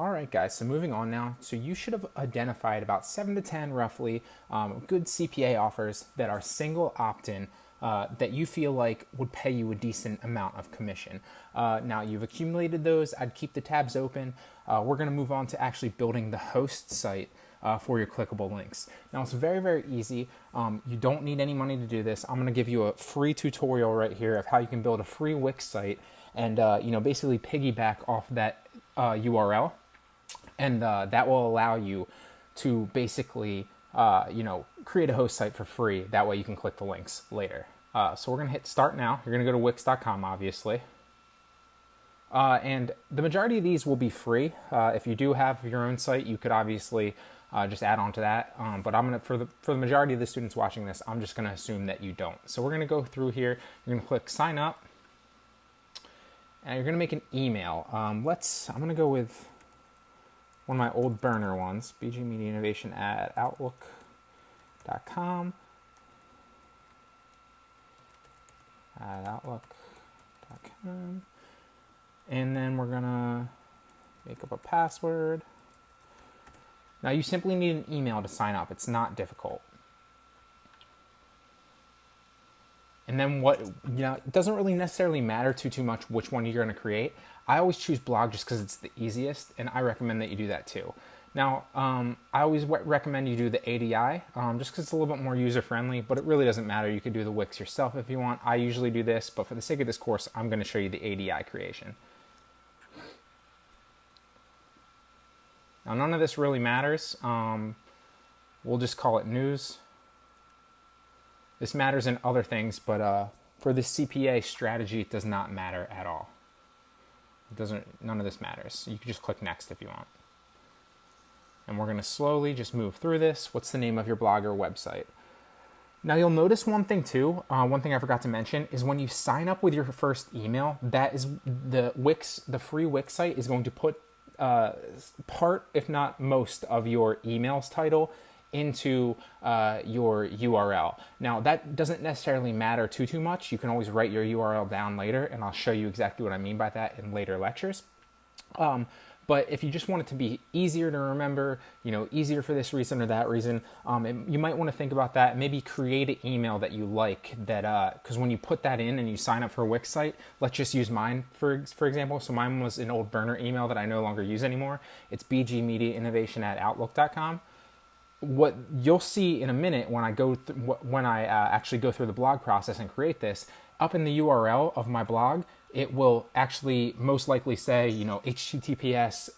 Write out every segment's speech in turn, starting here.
All right, guys, so moving on now. So you should have identified about 7 to 10 roughly good CPA offers that are single opt-in that you feel like would pay you a decent amount of commission. Now you've accumulated those. I'd keep the tabs open. We're going to move on to actually building the host site for your clickable links. Now it's very, very easy. You don't need any money to do this. I'm going to give you a free tutorial right here of how you can build a free Wix site and basically piggyback off that URL. And that will allow you to basically, create a host site for free. That way you can click the links later. So we're going to hit start now. You're going to go to Wix.com, obviously. And the majority of these will be free. If you do have your own site, you could obviously just add on to that. But I'm going to, for the majority of the students watching this, I'm just going to assume that you don't. So we're going to go through here. You're going to click sign up. And you're going to make an email. I'm going to go with one of my old burner ones, bgmediainnovation@outlook.com. @outlook.com. And then we're going to make up a password. Now you simply need an email to sign up. It's not difficult. And then it doesn't really necessarily matter too much which one you're going to create. I always choose blog just because it's the easiest, and I recommend that you do that too. Now, I always recommend you do the ADI just because it's a little bit more user-friendly, but it really doesn't matter. You could do the Wix yourself if you want. I usually do this, but for the sake of this course, I'm going to show you the ADI creation. Now, none of this really matters. We'll just call it news. This matters in other things, but for the CPA strategy, it does not matter at all. None of this matters. You can just click next if you want. And we're going to slowly just move through this. What's the name of your blog or website? Now you'll notice one thing too, one thing I forgot to mention is when you sign up with your first email, that is the free Wix site is going to put part, if not most, of your email's title into your URL. Now that doesn't necessarily matter too much. You can always write your URL down later, and I'll show you exactly what I mean by that in later lectures. But if you just want it to be easier to remember, easier for this reason or that reason, you might want to think about that. Maybe create an email that you like that, because when you put that in and you sign up for a Wix site, let's just use mine for example. So mine was an old burner email that I no longer use anymore. It's bgmediainnovation@outlook.com. What you'll see in a minute when I actually go through the blog process and create this, up in the URL of my blog, it will actually most likely say, HTTPS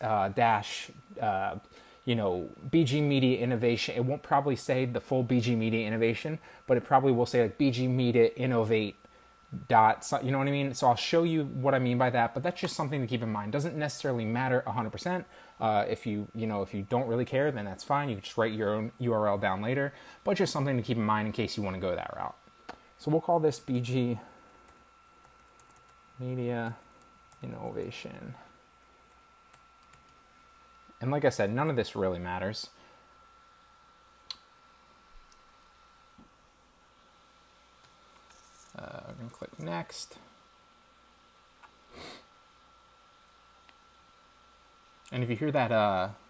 BG Media Innovation. It won't probably say the full BG Media Innovation, but it probably will say like BG Media Innovate you know what I mean? So I'll show you what I mean by that, but that's just something to keep in mind. Doesn't necessarily matter 100%. If you don't really care, then that's fine. You can just write your own URL down later, but just something to keep in mind in case you want to go that route. So we'll call this BG Media Innovation. And like I said, none of this really matters. We're going to click next. And if you hear that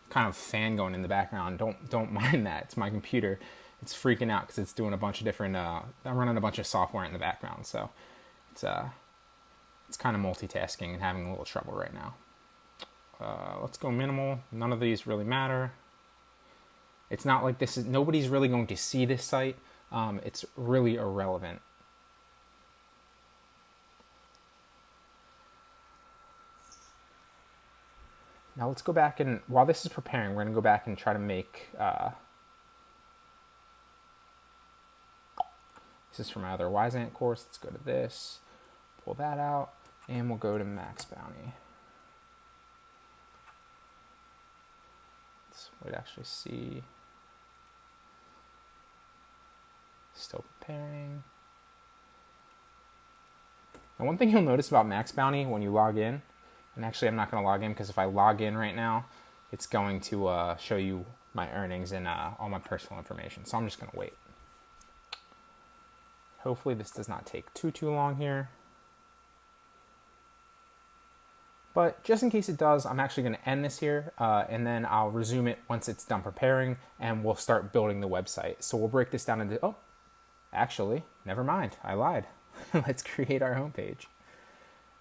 kind of fan going in the background, don't mind that. It's my computer. It's freaking out because it's doing a bunch of different. I'm running a bunch of software in the background, so it's kind of multitasking and having a little trouble right now. Let's go minimal. None of these really matter. It's not like nobody's really going to see this site. It's really irrelevant. Now let's go back and, while this is preparing, we're going to go back and try to make, this is from my other Wisant course. Let's go to this, pull that out, and we'll go to MaxBounty. We'd actually see, still preparing. Now one thing you'll notice about MaxBounty when you log in, and actually I'm not going to log in because if I log in right now, it's going to show you my earnings and all my personal information. So I'm just going to wait. Hopefully this does not take too long here. But just in case it does, I'm actually going to end this here, and then I'll resume it once it's done preparing, and we'll start building the website. So we'll break this down into, actually, never mind, I lied. Let's create our homepage.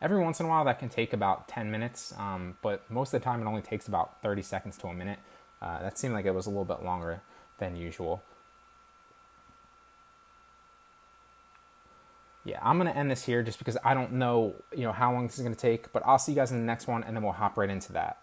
Every once in a while that can take about 10 minutes, but most of the time it only takes about 30 seconds to a minute. That seemed like it was a little bit longer than usual. Yeah, I'm going to end this here just because I don't know, how long this is going to take, but I'll see you guys in the next one, and then we'll hop right into that.